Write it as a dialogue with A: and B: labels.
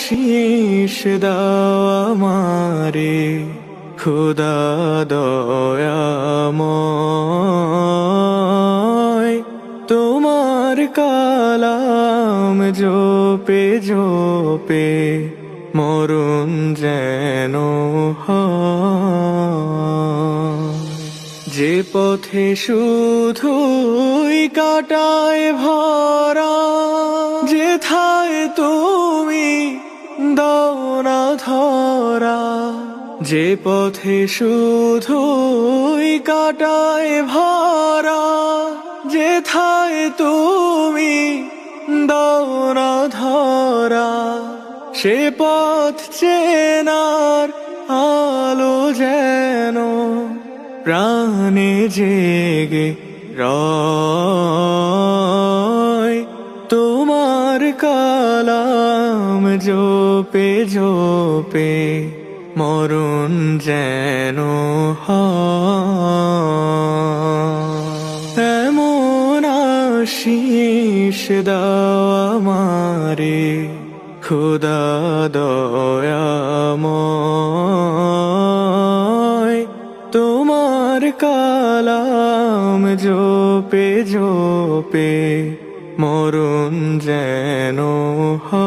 A: শীষ দাও আমারে খোদা দয়াময়, তোমার কালাম জপে জপে মরণ যেন হয়। যে পথে শুধুই কাটায় ভরা, যেথায় তুমি দাও না ধরা। যে পথে শুধুই কাটায় ভরা, যেথায় তুমি দাও না ধরা। সে পথ চেনার আলো যেন প্রাণে জেগে রয়, তোমার কালাম জপে জপে মরণ যেন হয়। এমন আশীষ দাও আমারে খোদা দয়াময়, তোমার কালাম জপে জপে মরণ যেন হয়।